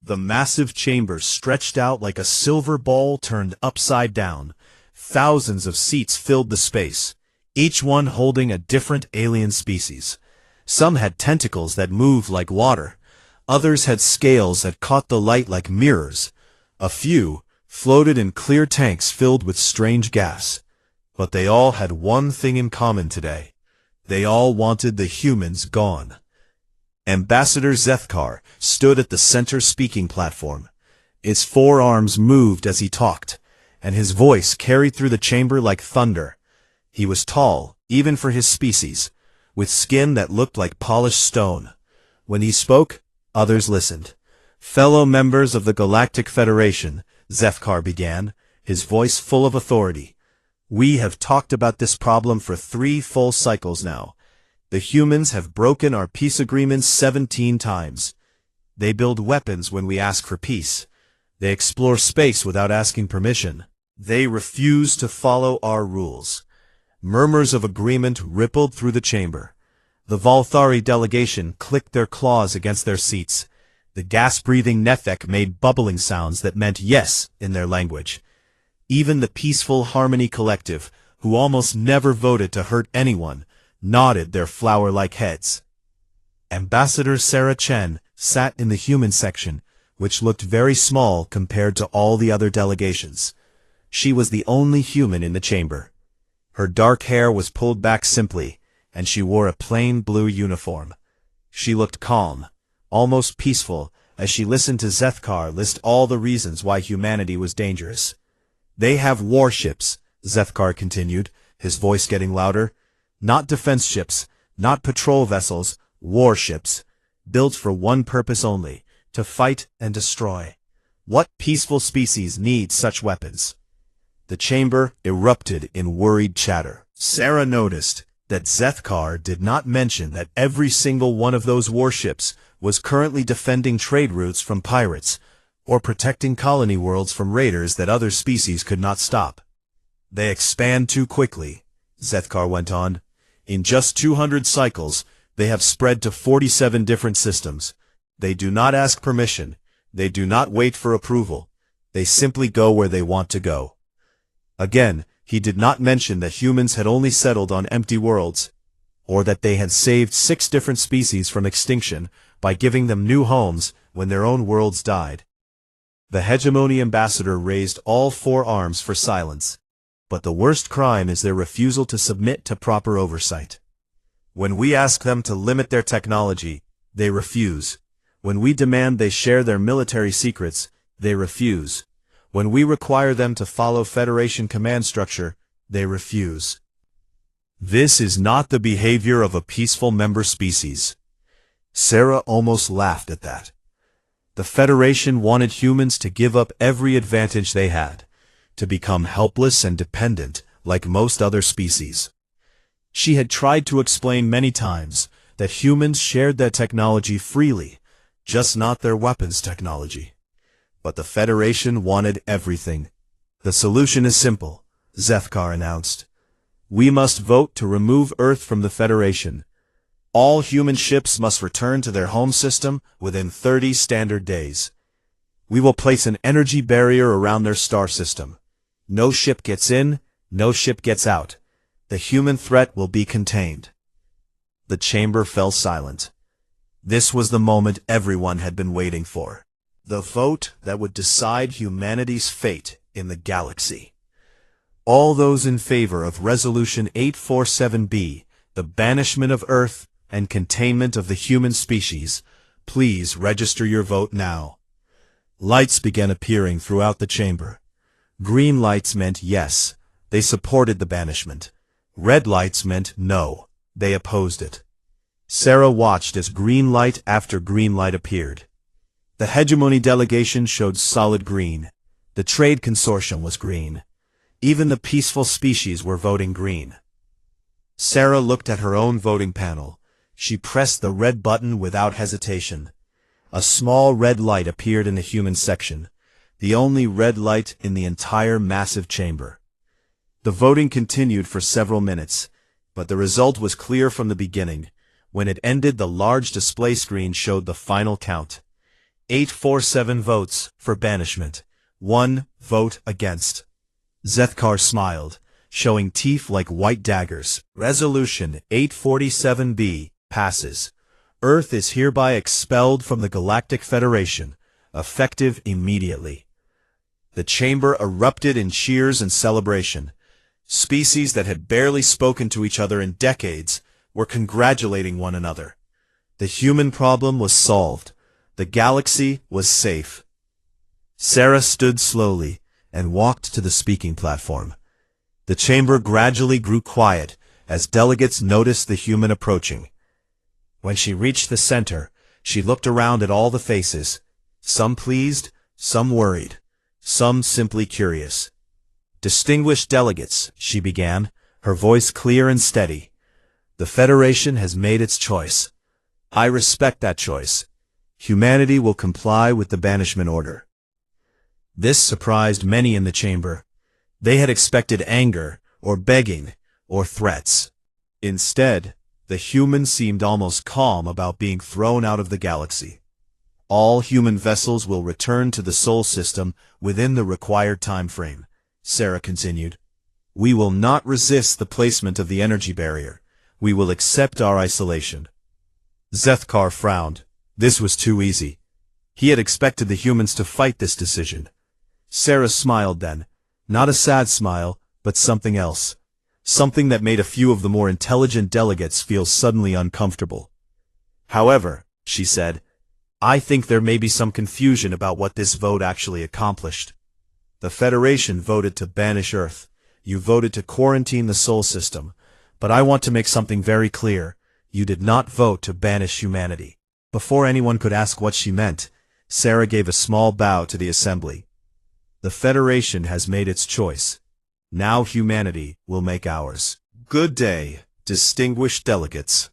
The massive chamber stretched out like a silver ball turned upside down. Thousands of seats filled the space, each one holding a different alien species. Some had tentacles that moved like water. Others had scales that caught the light like mirrors. A few floated in clear tanks filled with strange gas. But they all had one thing in common today. They all wanted the humans gone. Ambassador Zethkar stood at the center speaking platform. His forearms moved as he talked, and his voice carried through the chamber like thunder. He was tall, even for his species, with skin that looked like polished stone. When he spoke, others listened. "Fellow members of the Galactic Federation," Zethkar began, his voice full of authority. "We have talked about this problem for 3 full cycles now. The humans have broken our peace agreements 17 times. They build weapons when we ask for peace. They explore space without asking permission. They refuse to follow our rules." Murmurs of agreement rippled through the chamber. The Valthari delegation clicked their claws against their seats. The gas-breathing Nefek made bubbling sounds that meant yes in their language. Even the peaceful Harmony Collective, who almost never voted to hurt anyone, nodded their flower-like heads. Ambassador Sarah Chen sat in the human section, which looked very small compared to all the other delegations. She was the only human in the chamber. Her dark hair was pulled back simply, and she wore a plain blue uniform. She looked calm, almost peaceful, as she listened to Zethkar list all the reasons why humanity was dangerous. "They have warships," Zethkar continued, his voice getting louder. "Not defense ships, not patrol vessels, warships, built for one purpose only, to fight and destroy. What peaceful species needs such weapons?" The chamber erupted in worried chatter. Sarah noticed that Zethkar did not mention that every single one of those warships was currently defending trade routes from pirates, or protecting colony worlds from raiders that other species could not stop. "They expand too quickly," Zethkar went on. "In just 200 cycles, they have spread to 47 different systems. They do not ask permission. They do not wait for approval. They simply go where they want to go." Again, he did not mention that humans had only settled on empty worlds, or that they had saved 6 different species from extinction by giving them new homes when their own worlds died. The Hegemony Ambassador raised all 4 arms for silence. But the worst crime is their refusal to submit to proper oversight. When we ask them to limit their technology, they refuse. When we demand they share their military secrets, they refuse. When we require them to follow Federation command structure, they refuse. This is not the behavior of a peaceful member species. Sarah almost laughed at that. The Federation wanted humans to give up every advantage they had, to become helpless and dependent like most other species. She had tried to explain many times that humans shared their technology freely, just not their weapons technology. But the Federation wanted everything. "The solution is simple," Zethkar announced. "We must vote to remove Earth from the Federation. All human ships must return to their home system within 30 standard days. We will place an energy barrier around their star system. No ship gets in, no ship gets out. The human threat will be contained." The chamber fell silent. This was the moment everyone had been waiting for. The vote that would decide humanity's fate in the galaxy. All those in favor of Resolution 847B, the banishment of Earth and containment of the human species, please register your vote now. Lights began appearing throughout the chamber. Green lights meant yes, they supported the banishment. Red lights meant no, they opposed it. Sarah watched as green light after green light appeared. The Hegemony delegation showed solid green. The Trade Consortium was green. Even the peaceful species were voting green. Sarah looked at her own voting panel. She pressed the red button without hesitation. A small red light appeared in the human section, the only red light in the entire massive chamber. The voting continued for several minutes, but the result was clear from the beginning. When it ended, the large display screen showed the final count. 847 votes for banishment. 1 vote against. Zethkar smiled, showing teeth like white daggers. Resolution 847b passes. Earth is hereby expelled from the Galactic Federation, effective immediately. The chamber erupted in cheers and celebration. Species that had barely spoken to each other in decades were congratulating one another. The human problem was solved. The galaxy was safe. Sarah stood slowly and walked to the speaking platform. The chamber gradually grew quiet as delegates noticed the human approaching. When she reached the center, she looked around at all the faces, some pleased, some worried, some simply curious. "Distinguished delegates," she began, her voice clear and steady. "The Federation has made its choice. I respect that choice. Humanity will comply with the banishment order." This surprised many in the chamber. They had expected anger, or begging, or threats. Instead, the humans seemed almost calm about being thrown out of the galaxy. "All human vessels will return to the Sol system within the required time frame," Sarah continued. "We will not resist the placement of the energy barrier. We will accept our isolation." Zethkar frowned. This was too easy. He had expected the humans to fight this decision. Sarah smiled then. Not a sad smile, but something else. Something that made a few of the more intelligent delegates feel suddenly uncomfortable. "However," she said, "I think there may be some confusion about what this vote actually accomplished. The Federation voted to banish Earth. You voted to quarantine the Sol system. But I want to make something very clear. You did not vote to banish humanity." Before anyone could ask what she meant, Sarah gave a small bow to the assembly. "The Federation has made its choice. Now humanity will make ours. Good day, distinguished delegates."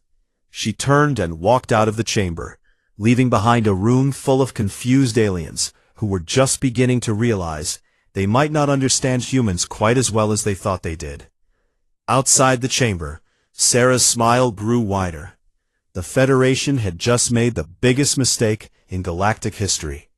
She turned and walked out of the chamber, leaving behind a room full of confused aliens who were just beginning to realize they might not understand humans quite as well as they thought they did. Outside the chamber, Sarah's smile grew wider. The Federation had just made the biggest mistake in galactic history.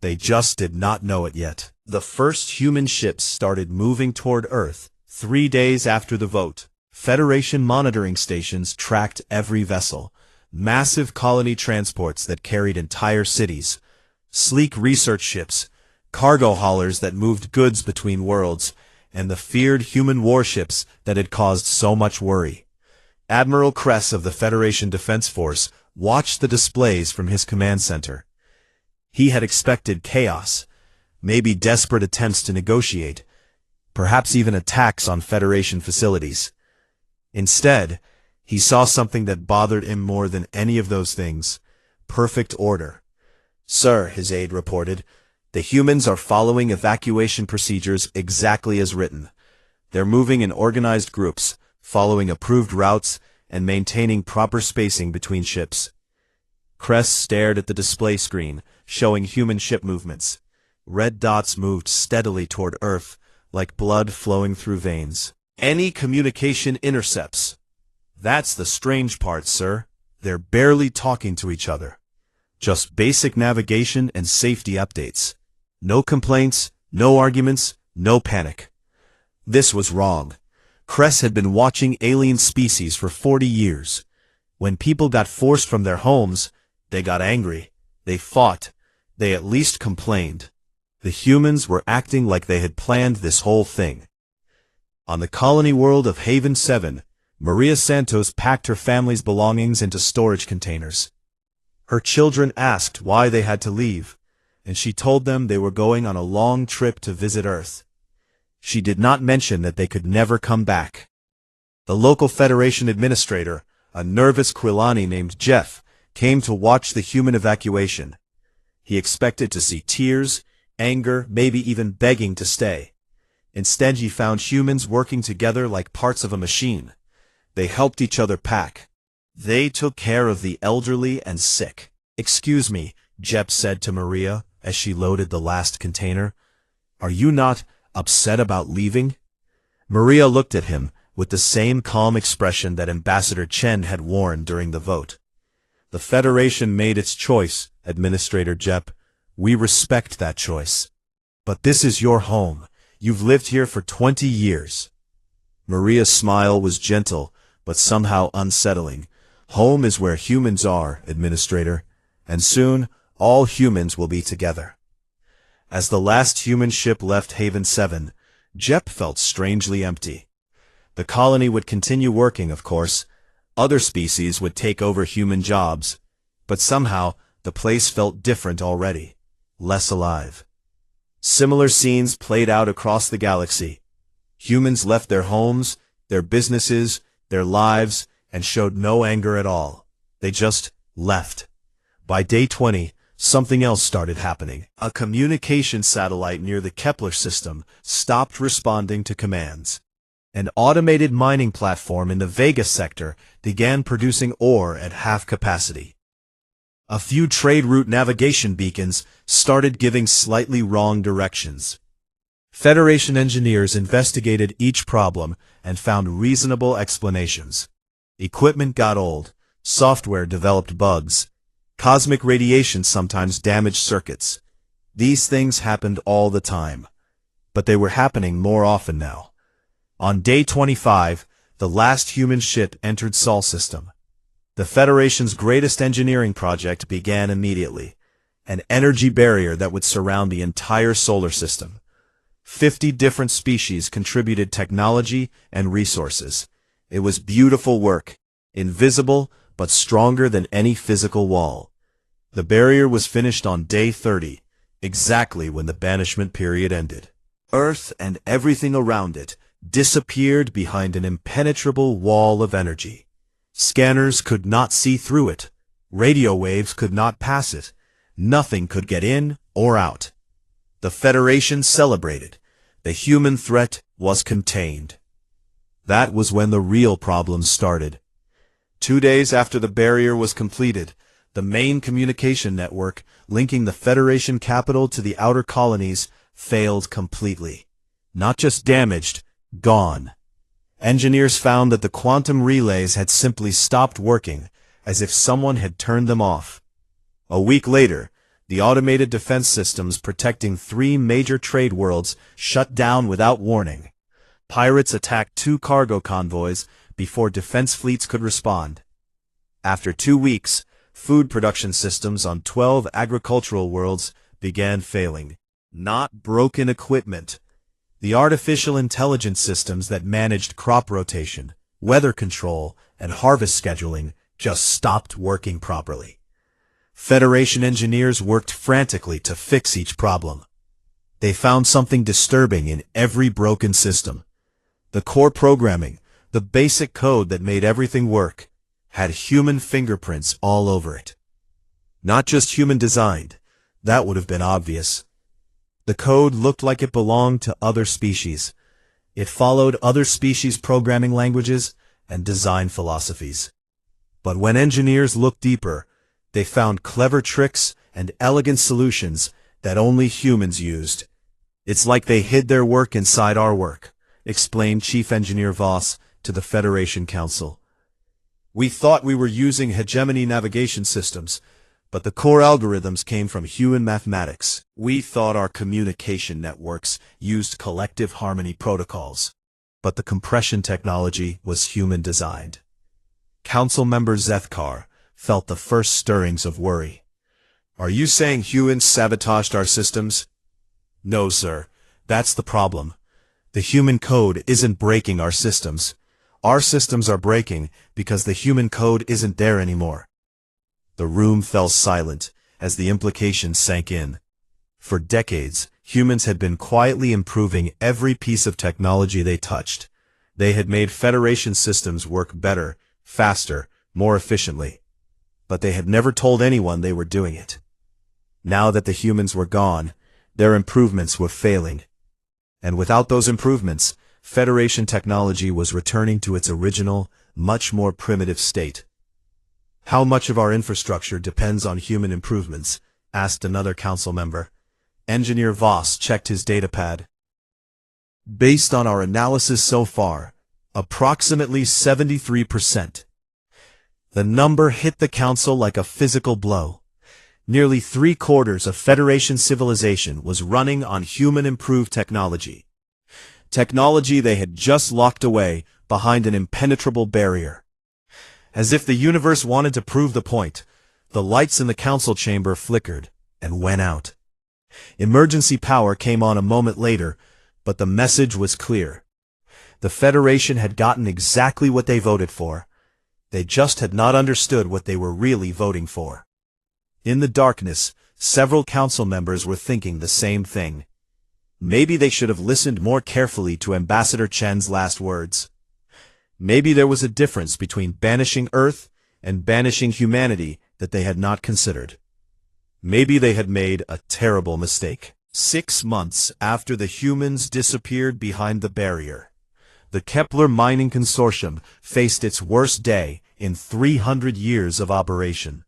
They just did not know it yet. The first human ships started moving toward Earth 3 days after the vote. Federation monitoring stations tracked every vessel. Massive colony transports that carried entire cities. Sleek research ships, cargo haulers that moved goods between worlds, and the feared human warships that had caused so much worry. Admiral Kress of the Federation Defense Force watched the displays from his command center. He had expected chaos, maybe desperate attempts to negotiate, perhaps even attacks on Federation facilities. Instead, he saw something that bothered him more than any of those things: perfect order. "Sir," his aide reported, "the humans are following evacuation procedures exactly as written. They're moving in organized groups, following approved routes, and maintaining proper spacing between ships." Kress stared at the display screen, showing human ship movements. Red dots moved steadily toward Earth, like blood flowing through veins. "Any communication intercepts." "That's the strange part, sir. They're barely talking to each other. Just basic navigation and safety updates. No complaints, no arguments, no panic." This was wrong. Kress had been watching alien species for 40 years. When people got forced from their homes, they got angry. They fought. They at least complained. The humans were acting like they had planned this whole thing. On the colony world of Haven 7, Maria Santos packed her family's belongings into storage containers. Her children asked why they had to leave, and she told them they were going on a long trip to visit Earth. She did not mention that they could never come back. The local Federation administrator, a nervous Quilani named Jeff, came to watch the human evacuation. He expected to see tears, anger, maybe even begging to stay. Instead, he found humans working together like parts of a machine. They helped each other pack. They took care of the elderly and sick. "Excuse me," Jeff said to Maria as she loaded the last container. "Are you not upset about leaving?" Maria looked at him with the same calm expression that Ambassador Chen had worn during the vote. The Federation made its choice, Administrator Jep. We respect that choice. But this is your home. You've lived here for 20 years. Maria's smile was gentle, but somehow unsettling. Home is where humans are, Administrator, and soon all humans will be together. As the last human ship left Haven 7, Jep felt strangely empty. The colony would continue working, of course. Other species would take over human jobs, but somehow the place felt different already, less alive. Similar scenes played out across the galaxy. Humans left their homes, their businesses, their lives, and showed no anger at all. They just left. By day 20, something else started happening. A communication satellite near the Kepler system stopped responding to commands. An automated mining platform in the Vega sector began producing ore at half capacity. A few trade route navigation beacons started giving slightly wrong directions. Federation engineers investigated each problem and found reasonable explanations. Equipment got old, software developed bugs, cosmic radiation sometimes damaged circuits. These things happened all the time, but they were happening more often now. On day 25, the last human ship entered Sol system. The Federation's greatest engineering project began immediately, an energy barrier that would surround the entire solar system. 50 different species contributed technology and resources. It was beautiful work, invisible but stronger than any physical wall. The barrier was finished on day 30, exactly when the banishment period ended. Earth and everything around it disappeared behind an impenetrable wall of energy. Scanners could not see through it. Radio waves could not pass it. Nothing could get in or out. The Federation celebrated. The human threat was contained. That was when the real problems started. 2 days after the barrier was completed, the main communication network linking the Federation capital to the outer colonies failed completely. Not just damaged, gone. Engineers found that the quantum relays had simply stopped working, as if someone had turned them off. A week later, the automated defense systems protecting 3 major trade worlds shut down without warning. Pirates attacked 2 cargo convoys before defense fleets could respond. After 2 weeks, food production systems on 12 agricultural worlds began failing. Not broken equipment. The artificial intelligence systems that managed crop rotation, weather control, and harvest scheduling just stopped working properly. Federation engineers worked frantically to fix each problem. They found something disturbing in every broken system. The core programming, the basic code that made everything work, had human fingerprints all over it. Not just human designed, that would have been obvious. The code looked like it belonged to other species. It followed other species' programming languages and design philosophies. But when engineers looked deeper, they found clever tricks and elegant solutions that only humans used. It's like they hid their work inside our work, explained Chief Engineer Voss to the Federation Council. We thought we were using hegemony navigation systems, but the core algorithms came from human mathematics. We thought our communication networks used collective harmony protocols, but the compression technology was human-designed. Council member Zethkar felt the first stirrings of worry. Are you saying humans sabotaged our systems? No, sir. That's the problem. The human code isn't breaking our systems. Our systems are breaking because the human code isn't there anymore. The room fell silent as the implications sank in. For decades, humans had been quietly improving every piece of technology they touched. They had made Federation systems work better, faster, more efficiently. But they had never told anyone they were doing it. Now that the humans were gone, their improvements were failing. And without those improvements, Federation technology was returning to its original, much more primitive state. How much of our infrastructure depends on human improvements? Asked another council member. Engineer Voss checked his datapad. Based on our analysis so far, approximately 73%. The number hit the council like a physical blow. Nearly 3/4 of Federation civilization was running on human-improved technology. Technology they had just locked away behind an impenetrable barrier. As if the universe wanted to prove the point, the lights in the council chamber flickered and went out. Emergency power came on a moment later, but the message was clear. The Federation had gotten exactly what they voted for. They just had not understood what they were really voting for. In the darkness, several council members were thinking the same thing. Maybe they should have listened more carefully to Ambassador Chen's last words. Maybe there was a difference between banishing Earth and banishing humanity that they had not considered. Maybe they had made a terrible mistake. 6 months after the humans disappeared behind the barrier, the Kepler Mining Consortium faced its worst day in 300 years of operation.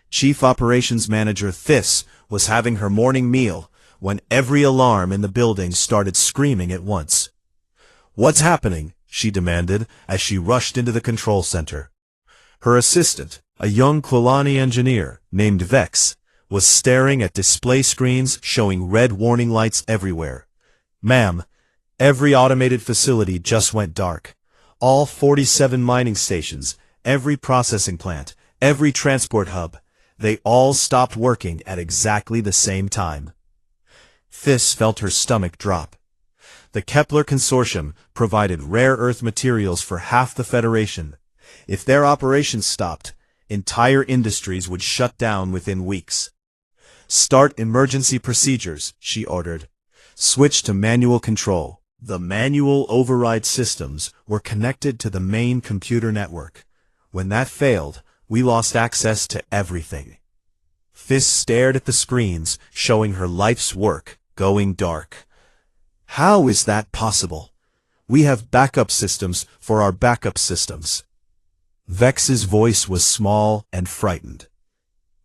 Chief Operations Manager Thys was having her morning meal when every alarm in the building started screaming at once. "What's happening?" she demanded as she rushed into the control center. Her assistant, a young Klolani engineer named Vex, was staring at display screens showing red warning lights everywhere. "Ma'am, every automated facility just went dark. All 47 mining stations, every processing plant, every transport hub, they all stopped working at exactly the same time." Thys felt her stomach drop. The Kepler Consortium provided rare earth materials for half the Federation. If their operations stopped, entire industries would shut down within weeks. "Start emergency procedures," she ordered. "Switch to manual control." The manual override systems were connected to the main computer network. When that failed, we lost access to everything. Thys stared at the screens, showing her life's work going dark. "How is that possible? We have backup systems for our backup systems." Vex's voice was small and frightened.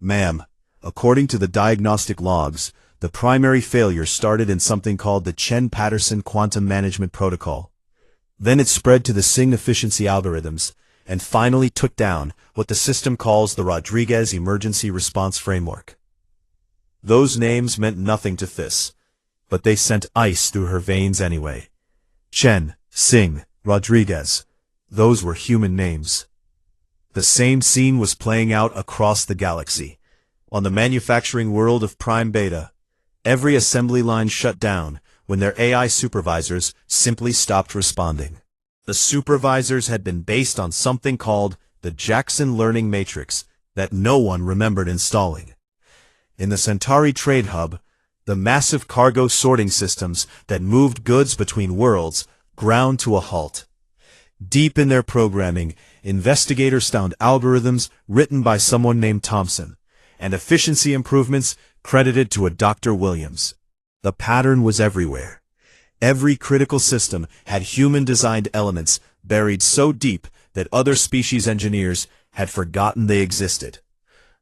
"Ma'am, according to the diagnostic logs, the primary failure started in something called the Chen-Patterson Quantum Management Protocol. Then it spread to the Singh efficiency algorithms, and finally took down what the system calls the Rodriguez Emergency Response Framework." Those names meant nothing to Thys, but they sent ice through her veins anyway. Chen, Singh, Rodriguez, those were human names. The same scene was playing out across the galaxy. On the manufacturing world of Prime Beta, every assembly line shut down when their AI supervisors simply stopped responding. The supervisors had been based on something called the Jackson Learning Matrix that no one remembered installing. In the Centauri Trade Hub, the massive cargo sorting systems that moved goods between worlds ground to a halt. Deep in their programming, investigators found algorithms written by someone named Thompson, and efficiency improvements credited to a Dr. Williams. The pattern was everywhere. Every critical system had human-designed elements buried so deep that other species engineers had forgotten they existed.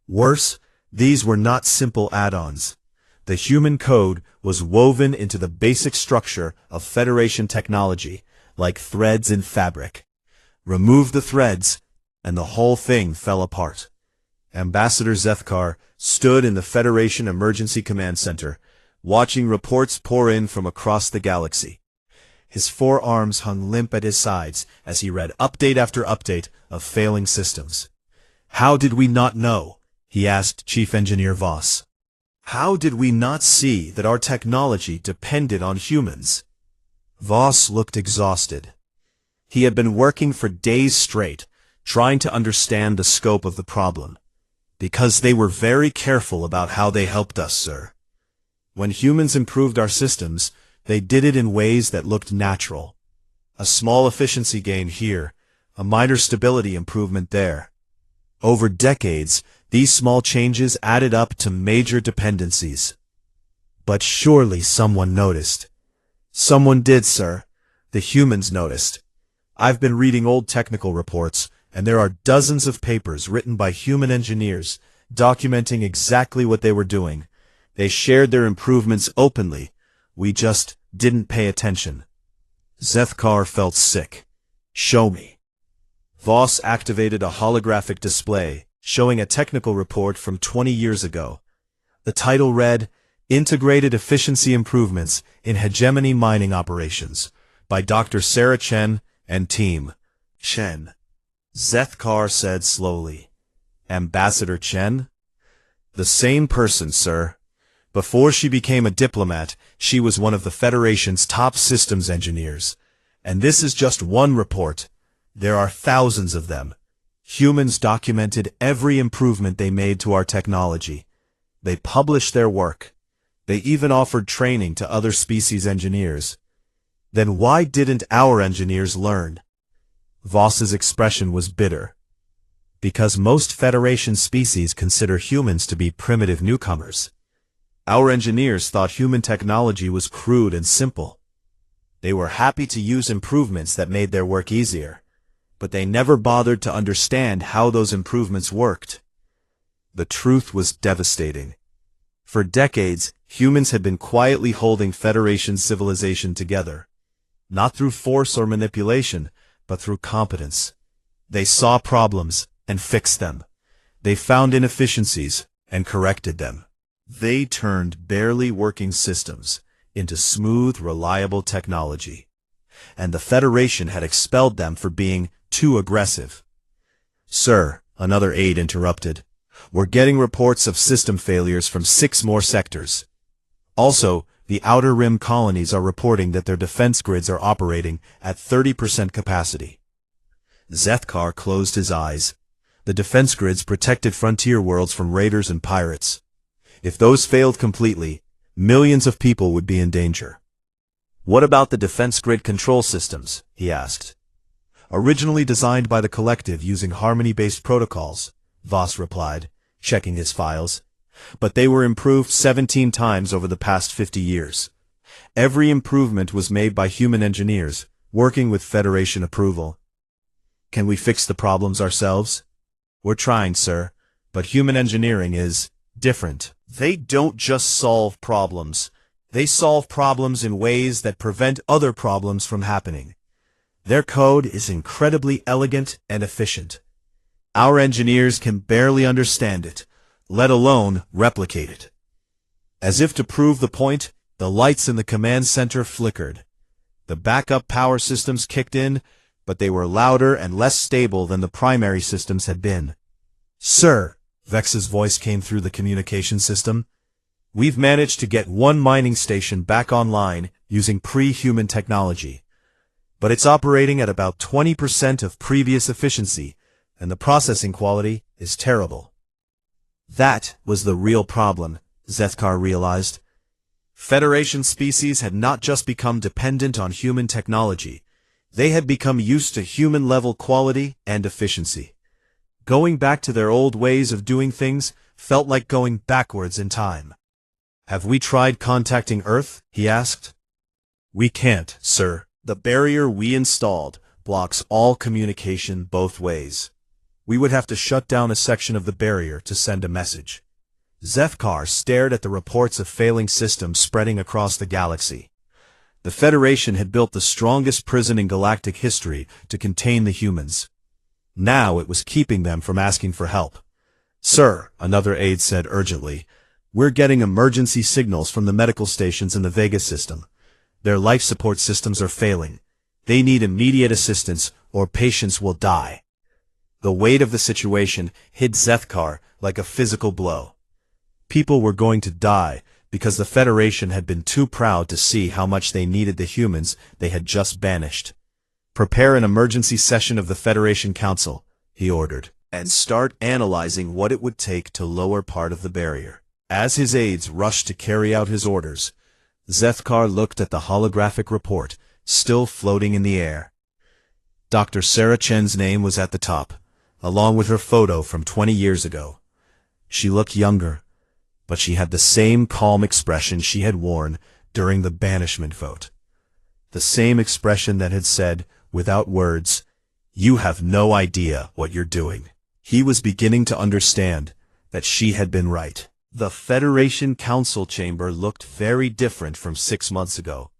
Worse, these were not simple add-ons. The human code was woven into the basic structure of Federation technology, like threads in fabric. Remove the threads, and the whole thing fell apart. Ambassador Zethkar stood in the Federation Emergency Command Center, watching reports pour in from across the galaxy. His forearms hung limp at his sides as he read update after update of failing systems. "How did we not know?" he asked Chief Engineer Voss. "How did we not see that our technology depended on humans?" Voss looked exhausted. He had been working for days straight, trying to understand the scope of the problem. "Because they were very careful about how they helped us, sir. When humans improved our systems, they did it in ways that looked natural. A small efficiency gain here, a minor stability improvement there. Over decades, these small changes added up to major dependencies. But surely someone noticed." "Someone did, sir. The humans noticed. I've been reading old technical reports, and there are dozens of papers written by human engineers documenting exactly what they were doing. They shared their improvements openly. We just didn't pay attention." Zethkar felt sick. "Show me." Voss activated a holographic display, showing a technical report from 20 years ago. The title read, Integrated Efficiency Improvements in Hegemony Mining Operations, by Dr. Sarah Chen and team. Chen. Zethkar said slowly. Ambassador Chen? The same person, sir. Before she became a diplomat, she was one of the Federation's top systems engineers. And this is just one report. There are thousands of them. Humans documented every improvement they made to our technology. They published their work. They even offered training to other species engineers. Then why didn't our engineers learn? Voss's expression was bitter. Because most Federation species consider humans to be primitive newcomers. Our engineers thought human technology was crude and simple. They were happy to use improvements that made their work easier, but they never bothered to understand how those improvements worked. The truth was devastating. For decades, humans had been quietly holding Federation civilization together, not through force or manipulation, but through competence. They saw problems and fixed them. They found inefficiencies and corrected them. They turned barely working systems into smooth, reliable technology. And the Federation had expelled them for being too aggressive. Sir, another aide interrupted, we're getting reports of system failures from 6 more sectors. Also, the Outer Rim colonies are reporting that their defense grids are operating at 30% capacity. Zethkar closed his eyes. The defense grids protected frontier worlds from raiders and pirates. If those failed completely, millions of people would be in danger. What about the defense grid control systems? He asked. Originally designed by the collective using harmony-based protocols, Voss replied, checking his files. But they were improved 17 times over the past 50 years. Every improvement was made by human engineers, working with Federation approval. Can we fix the problems ourselves? We're trying, sir, but human engineering is different. They don't just solve problems. They solve problems in ways that prevent other problems from happening. Their code is incredibly elegant and efficient. Our engineers can barely understand it, let alone replicate it. As if to prove the point, the lights in the command center flickered. The backup power systems kicked in, but they were louder and less stable than the primary systems had been. Sir, Vex's voice came through the communication system. We've managed to get one mining station back online using pre-human technology. But it's operating at about 20% of previous efficiency, and the processing quality is terrible. That was the real problem, Zethkar realized. Federation species had not just become dependent on human technology. They had become used to human-level quality and efficiency. Going back to their old ways of doing things felt like going backwards in time. Have we tried contacting Earth? He asked. We can't, sir. The barrier we installed blocks all communication both ways. We would have to shut down a section of the barrier to send a message. Zethkar stared at the reports of failing systems spreading across the galaxy. The Federation had built the strongest prison in galactic history to contain the humans. Now it was keeping them from asking for help. Sir, another aide said urgently, we're getting emergency signals from the medical stations in the Vega system. Their life support systems are failing. They need immediate assistance or patients will die. The weight of the situation hit Zethkar like a physical blow. People were going to die because the Federation had been too proud to see how much they needed the humans they had just banished. Prepare an emergency session of the Federation Council, he ordered, and start analyzing what it would take to lower part of the barrier. As his aides rushed to carry out his orders, Zethkar looked at the holographic report, still floating in the air. Dr. Sarah Chen's name was at the top, along with her photo from 20 years ago. She looked younger, but she had the same calm expression she had worn during the banishment vote. The same expression that had said, without words, "You have no idea what you're doing." He was beginning to understand that she had been right. The Federation Council chamber looked very different from 6 months ago.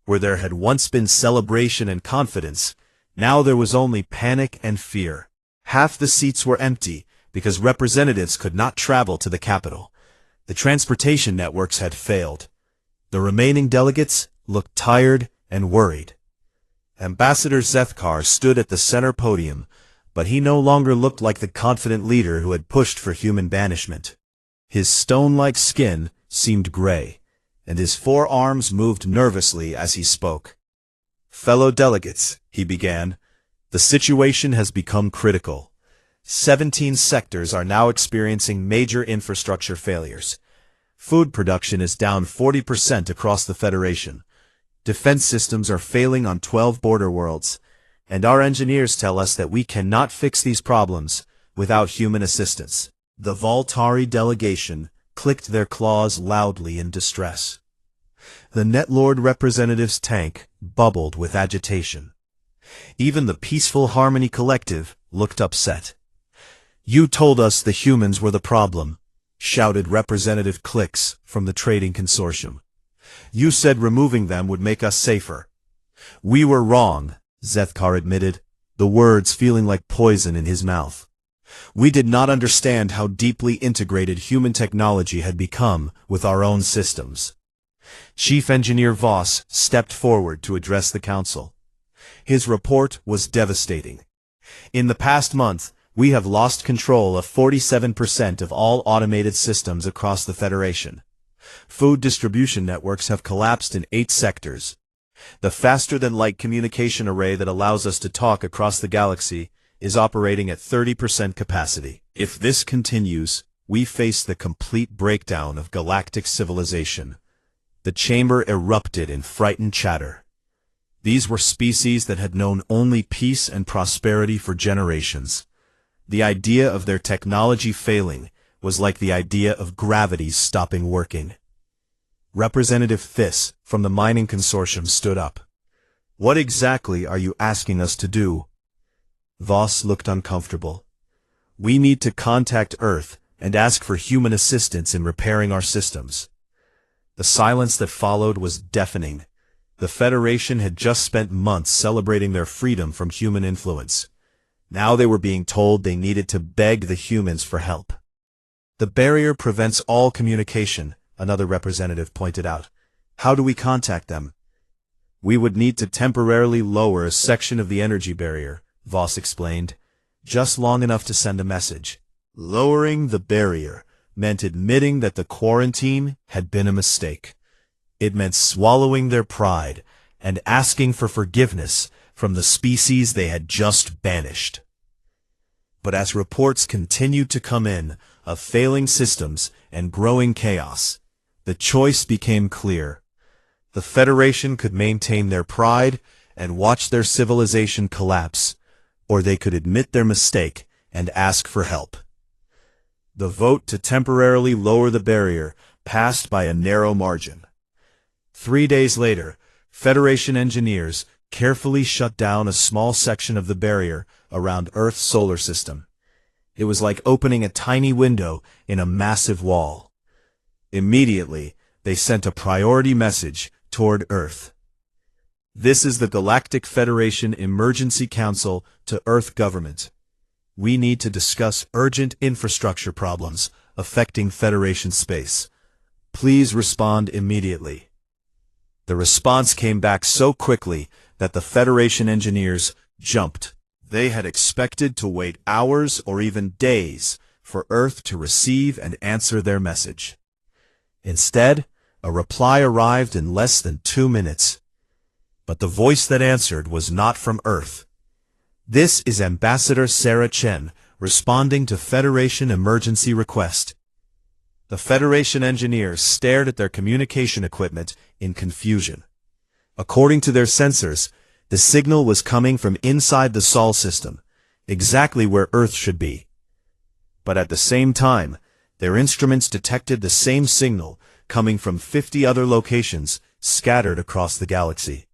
Where there had once been celebration and confidence, Now there was only panic and fear. Half the seats were empty because representatives could not travel to the capital. The transportation networks had failed. The remaining delegates looked tired and worried. Ambassador Zethkar stood at the center podium, but he no longer looked like the confident leader who had pushed for human banishment. His stone-like skin seemed gray, and his forearms moved nervously as he spoke. "Fellow delegates," he began, "the situation has become critical. 17 sectors are now experiencing major infrastructure failures. Food production is down 40% across the Federation. Defense systems are failing on 12 border worlds, and our engineers tell us that we cannot fix these problems without human assistance." The Voltari delegation clicked their claws loudly in distress. The Netlord representative's tank bubbled with agitation. Even the Peaceful Harmony Collective looked upset. "You told us the humans were the problem," shouted Representative Clicks from the Trading Consortium. "You said removing them would make us safer." "We were wrong," Zethkar admitted, the words feeling like poison in his mouth. "We did not understand how deeply integrated human technology had become with our own systems." Chief Engineer Voss stepped forward to address the council. His report was devastating. "In the past month, we have lost control of 47% of all automated systems across the Federation. Food distribution networks have collapsed in 8 sectors. The faster-than-light communication array that allows us to talk across the galaxy is operating at 30% capacity. If this continues, we face the complete breakdown of galactic civilization." The chamber erupted in frightened chatter. These were species that had known only peace and prosperity for generations. The idea of their technology failing was like the idea of gravity stopping working. Representative Thiss from the Mining Consortium stood up. "What exactly are you asking us to do?" Voss looked uncomfortable. "We need to contact Earth and ask for human assistance in repairing our systems." The silence that followed was deafening. The Federation had just spent months celebrating their freedom from human influence. Now they were being told they needed to beg the humans for help. "The barrier prevents all communication," another representative pointed out. "How do we contact them?" "We would need to temporarily lower a section of the energy barrier," Voss explained, "just long enough to send a message." Lowering the barrier meant admitting that the quarantine had been a mistake. It meant swallowing their pride and asking for forgiveness from the species they had just banished. But as reports continued to come in of failing systems and growing chaos, the choice became clear. The Federation could maintain their pride and watch their civilization collapse, or they could admit their mistake and ask for help. The vote to temporarily lower the barrier passed by a narrow margin. 3 days later, Federation engineers carefully shut down a small section of the barrier around Earth's solar system. It was like opening a tiny window in a massive wall. Immediately, they sent a priority message toward Earth. "This is the Galactic Federation Emergency Council to Earth Government. We need to discuss urgent infrastructure problems affecting Federation space. Please respond immediately." The response came back so quickly that the Federation engineers jumped. They had expected to wait hours or even days for Earth to receive and answer their message. Instead, a reply arrived in less than 2 minutes. But the voice that answered was not from Earth. "This is Ambassador Sarah Chen responding to Federation emergency request." The Federation engineers stared at their communication equipment in confusion. According to their sensors, the signal was coming from inside the Sol system, exactly where Earth should be. But at the same time, their instruments detected the same signal coming from 50 other locations scattered across the galaxy.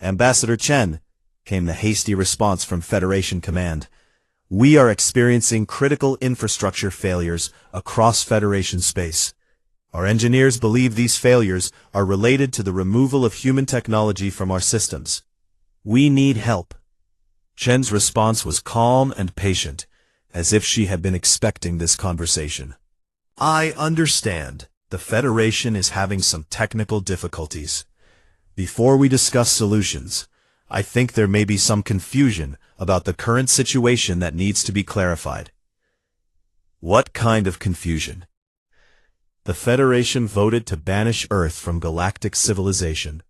"Ambassador Chen," came the hasty response from Federation Command, "we are experiencing critical infrastructure failures across Federation space. Our engineers believe these failures are related to the removal of human technology from our systems. We need help." Chen's response was calm and patient, as if she had been expecting this conversation. I understand. The Federation is having some technical difficulties. Before we discuss solutions, I think there may be some confusion about the current situation that needs to be clarified. What kind of confusion? The Federation voted to banish Earth from galactic civilization.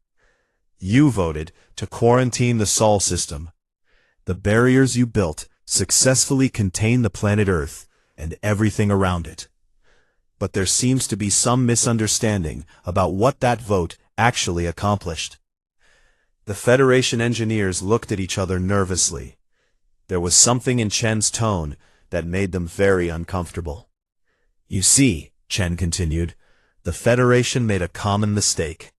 You voted to quarantine the Sol system. The barriers you built successfully contain the planet Earth and everything around it. But there seems to be some misunderstanding about what that vote actually accomplished. The Federation engineers looked at each other nervously. There was something in Chen's tone that made them very uncomfortable. You see, Chen continued, the Federation made a common mistake.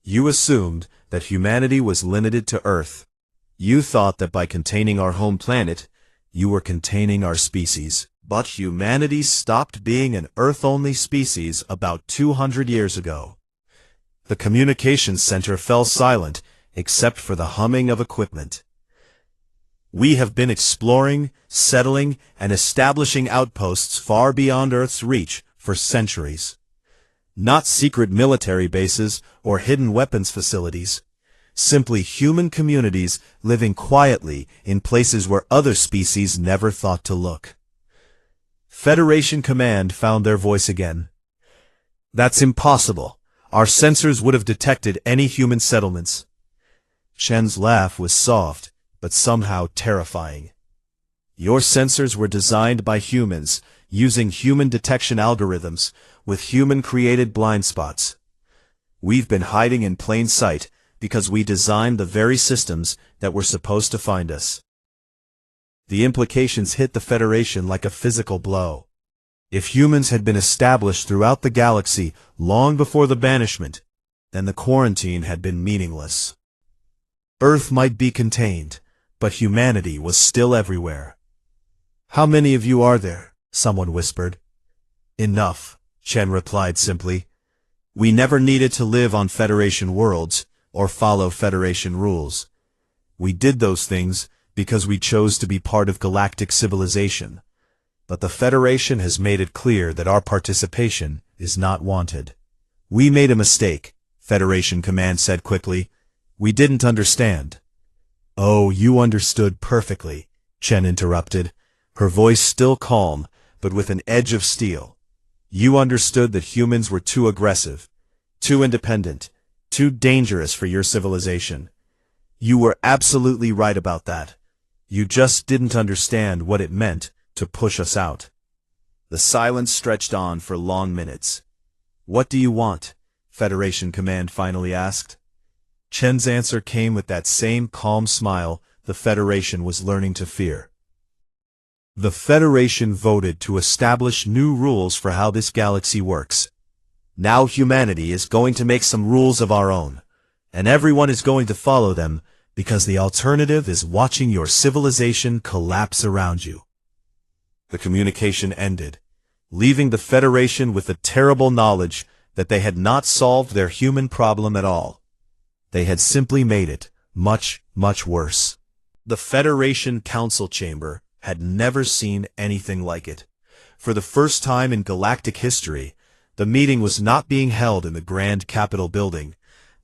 You assumed that humanity was limited to Earth. You thought that by containing our home planet, you were containing our species. But humanity stopped being an Earth-only species about 200 years ago. The communications center fell silent, except for the humming of equipment. We have been exploring, settling, and establishing outposts far beyond Earth's reach for centuries. Not secret military bases or hidden weapons facilities. Simply human communities living quietly in places where other species never thought to look. Federation Command found their voice again. That's impossible. Our sensors would have detected any human settlements. Chen's laugh was soft, but somehow terrifying. Your sensors were designed by humans, using human detection algorithms, with human-created blind spots. We've been hiding in plain sight because we designed the very systems that were supposed to find us. The implications hit the Federation like a physical blow. If humans had been established throughout the galaxy long before the banishment, then the quarantine had been meaningless. Earth might be contained, but humanity was still everywhere. How many of you are there? Someone whispered. Enough, Chen replied simply. We never needed to live on Federation worlds or follow Federation rules. We did those things because we chose to be part of galactic civilization. But the Federation has made it clear that our participation is not wanted. We made a mistake, Federation Command said quickly. We didn't understand. Oh, you understood perfectly, Chen interrupted, her voice still calm, but with an edge of steel. You understood that humans were too aggressive, too independent, too dangerous for your civilization. You were absolutely right about that. You just didn't understand what it meant to push us out. The silence stretched on for long minutes. What do you want? Federation Command finally asked. Chen's answer came with that same calm smile the Federation was learning to fear. The Federation voted to establish new rules for how this galaxy works. Now humanity is going to make some rules of our own, and everyone is going to follow them because the alternative is watching your civilization collapse around you. The communication ended, leaving the Federation with the terrible knowledge that they had not solved their human problem at all. They had simply made it much, much worse. The Federation Council Chamber had never seen anything like it. For the first time in galactic history, the meeting was not being held in the Grand Capitol building,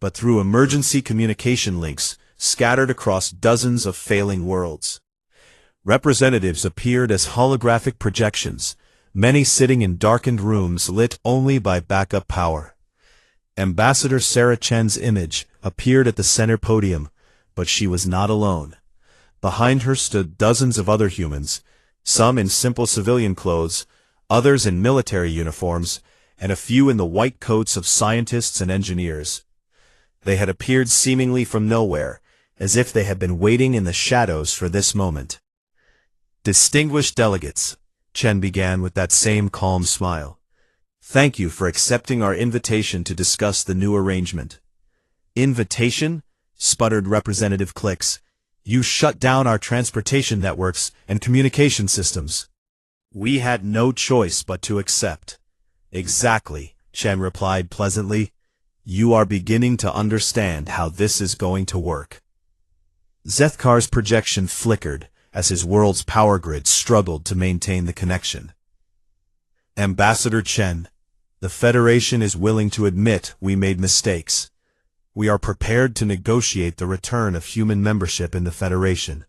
but through emergency communication links scattered across dozens of failing worlds. Representatives appeared as holographic projections, many sitting in darkened rooms lit only by backup power. Ambassador Sarah Chen's image appeared at the center podium, but she was not alone. Behind her stood dozens of other humans, some in simple civilian clothes, others in military uniforms, and a few in the white coats of scientists and engineers. They had appeared seemingly from nowhere, as if they had been waiting in the shadows for this moment. Distinguished delegates, Chen began with that same calm smile. Thank you for accepting our invitation to discuss the new arrangement. Invitation? Sputtered Representative Klix. You shut down our transportation networks and communication systems. We had no choice but to accept. Exactly, Chen replied pleasantly. You are beginning to understand how this is going to work. Zethkar's projection flickered as his world's power grid struggled to maintain the connection. Ambassador Chen, the Federation is willing to admit we made mistakes. We are prepared to negotiate the return of human membership in the Federation.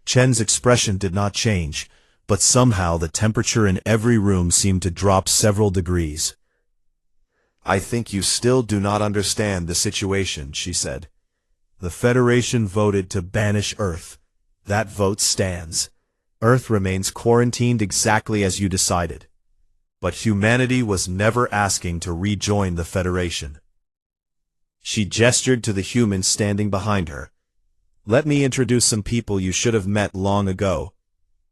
Chen's expression did not change, but somehow the temperature in every room seemed to drop several degrees. I think you still do not understand the situation, she said. The Federation voted to banish Earth. That vote stands. Earth remains quarantined exactly as you decided. But humanity was never asking to rejoin the Federation. She gestured to the humans standing behind her. Let me introduce some people you should have met long ago.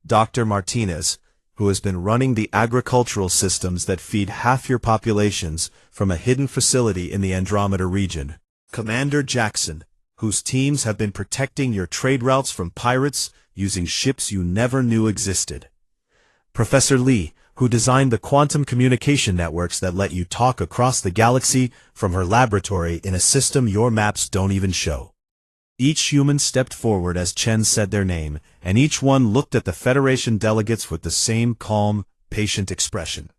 Dr. Martinez, who has been running the agricultural systems that feed half your populations from a hidden facility in the Andromeda region. Commander Jackson, whose teams have been protecting your trade routes from pirates using ships you never knew existed. Professor Lee, who designed the quantum communication networks that let you talk across the galaxy from her laboratory in a system your maps don't even show. Each human stepped forward as Chen said their name, and each one looked at the Federation delegates with the same calm, patient expression.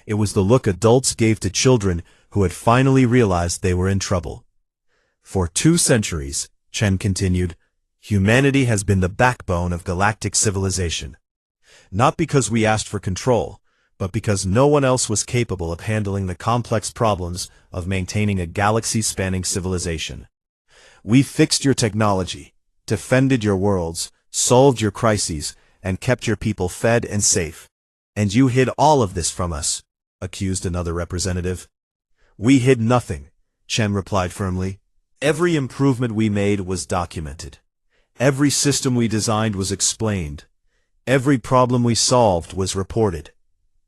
It was the look adults gave to children who had finally realized they were in trouble. For 2 centuries, Chen continued, humanity has been the backbone of galactic civilization. Not because we asked for control, but because no one else was capable of handling the complex problems of maintaining a galaxy-spanning civilization. We fixed your technology, defended your worlds, solved your crises, and kept your people fed and safe. And you hid all of this from us, accused another representative. We hid nothing, Chen replied firmly. Every improvement we made was documented. Every system we designed was explained. Every problem we solved was reported.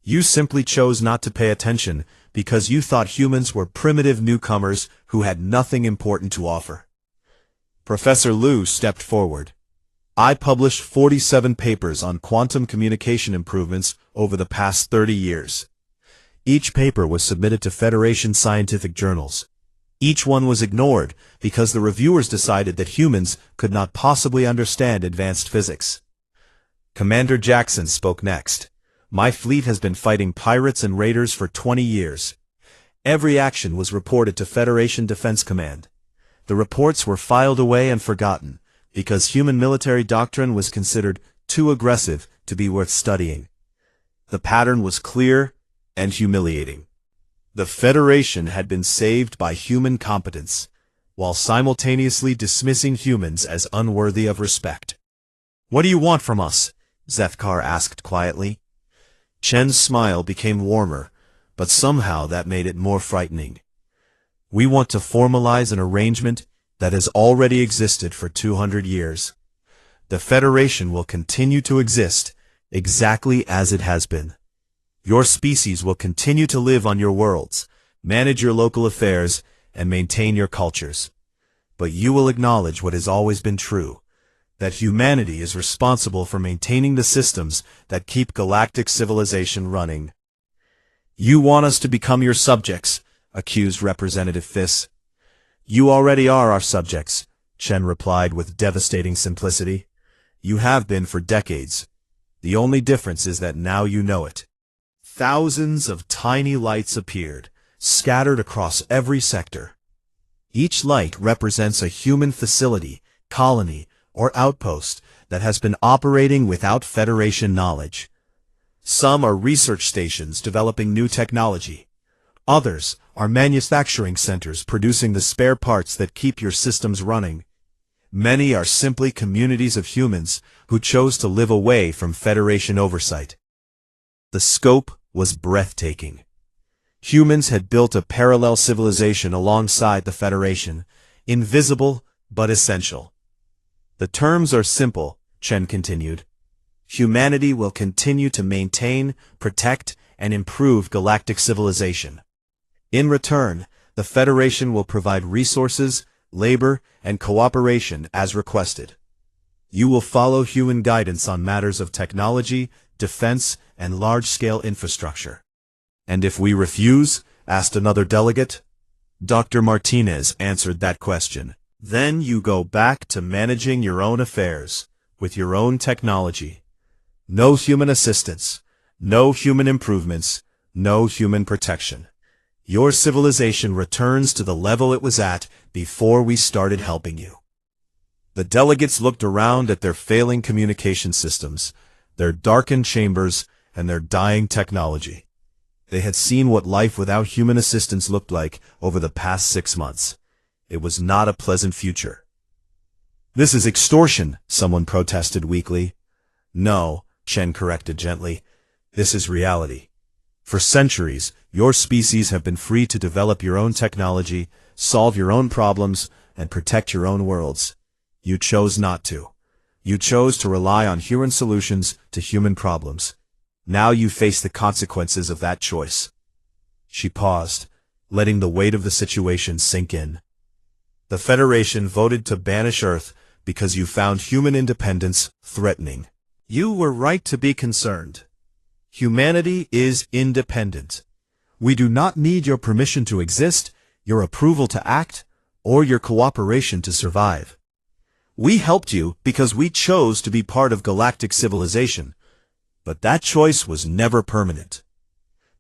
You simply chose not to pay attention because you thought humans were primitive newcomers who had nothing important to offer. Professor Liu stepped forward. I published 47 papers on quantum communication improvements over the past 30 years. Each paper was submitted to Federation scientific journals. Each one was ignored because the reviewers decided that humans could not possibly understand advanced physics. Commander Jackson spoke next. My fleet has been fighting pirates and raiders for 20 years. Every action was reported to Federation Defense Command. The reports were filed away and forgotten, because human military doctrine was considered too aggressive to be worth studying. The pattern was clear and humiliating. The Federation had been saved by human competence, while simultaneously dismissing humans as unworthy of respect. What do you want from us? Zethkar asked quietly. Chen's smile became warmer, but somehow that made it more frightening. We want to formalize an arrangement that has already existed for 200 years. The Federation will continue to exist exactly as it has been. Your species will continue to live on your worlds, manage your local affairs, and maintain your cultures. But you will acknowledge what has always been true, that humanity is responsible for maintaining the systems that keep galactic civilization running. You want us to become your subjects, accused Representative Fiss. You already are our subjects, Chen replied with devastating simplicity. You have been for decades. The only difference is that now you know it. Thousands of tiny lights appeared, scattered across every sector. Each light represents a human facility, colony, or outpost that has been operating without Federation knowledge. Some are research stations developing new technology. Others are manufacturing centers producing the spare parts that keep your systems running. Many are simply communities of humans who chose to live away from Federation oversight. The scope was breathtaking. Humans had built a parallel civilization alongside the Federation, invisible but essential. The terms are simple, Chen continued. Humanity will continue to maintain, protect, and improve galactic civilization. In return, the Federation will provide resources, labor, and cooperation as requested. You will follow human guidance on matters of technology, defense, and large-scale infrastructure. And if we refuse? Asked another delegate. Dr. Martinez answered that question. Then you go back to managing your own affairs, with your own technology. No human assistance, no human improvements, no human protection. Your civilization returns to the level it was at before we started helping you. The delegates looked around at their failing communication systems, their darkened chambers, and their dying technology. They had seen what life without human assistance looked like over the past 6 months. It was not a pleasant future. "This is extortion," someone protested weakly. "No," Chen corrected gently. "This is reality. For centuries, your species have been free to develop your own technology, solve your own problems, and protect your own worlds. You chose not to. You chose to rely on human solutions to human problems. Now you face the consequences of that choice." She paused, letting the weight of the situation sink in. "The Federation voted to banish Earth because you found human independence threatening. You were right to be concerned. Humanity is independent. We do not need your permission to exist, your approval to act, or your cooperation to survive. We helped you because we chose to be part of galactic civilization, but that choice was never permanent."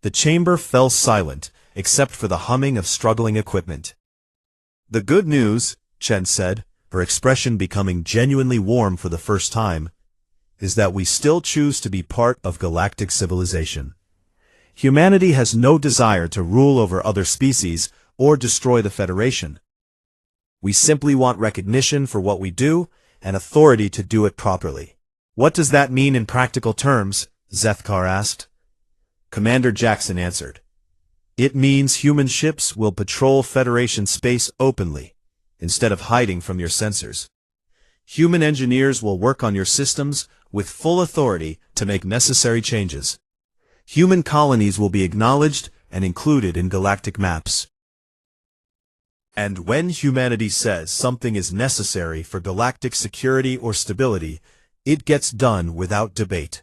The chamber fell silent, except for the humming of struggling equipment. "The good news," Chen said, her expression becoming genuinely warm for the first time, "is that we still choose to be part of galactic civilization. Humanity has no desire to rule over other species or destroy the Federation. We simply want recognition for what we do and authority to do it properly." "What does that mean in practical terms?" Zethkar asked. Commander Jackson answered. "It means human ships will patrol Federation space openly, instead of hiding from your sensors. Human engineers will work on your systems with full authority to make necessary changes. Human colonies will be acknowledged and included in galactic maps. And when humanity says something is necessary for galactic security or stability, it gets done without debate."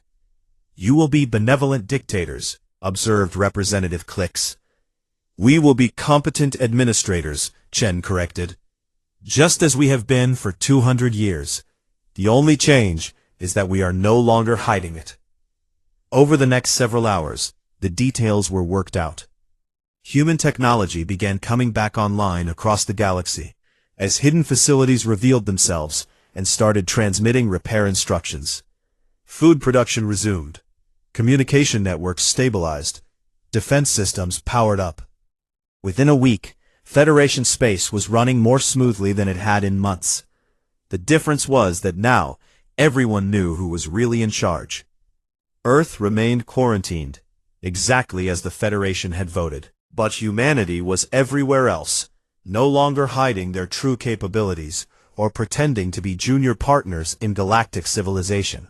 "You will be benevolent dictators," observed Representative Klix. "We will be competent administrators," Chen corrected. "Just as we have been for 200 years. The only change is that we are no longer hiding it." Over the next several hours, the details were worked out. Human technology began coming back online across the galaxy, as hidden facilities revealed themselves and started transmitting repair instructions. Food production resumed. Communication networks stabilized. Defense systems powered up. Within a week, Federation space was running more smoothly than it had in months. The difference was that now, everyone knew who was really in charge. Earth remained quarantined, exactly as the Federation had voted. But humanity was everywhere else, no longer hiding their true capabilities or pretending to be junior partners in galactic civilization.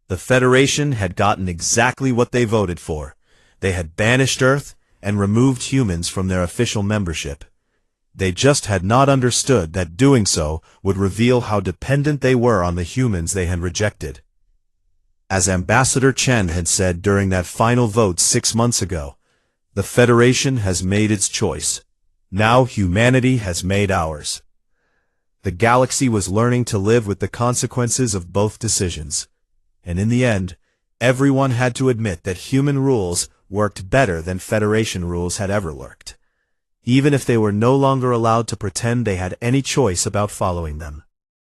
The Federation had gotten exactly what they voted for. They had banished Earth and removed humans from their official membership. They just had not understood that doing so would reveal how dependent they were on the humans they had rejected. As Ambassador Chen had said during that final vote 6 months ago, the Federation has made its choice. Now humanity has made ours. The galaxy was learning to live with the consequences of both decisions. And in the end, everyone had to admit that human rules worked better than Federation rules had ever worked, even if they were no longer allowed to pretend they had any choice about following them.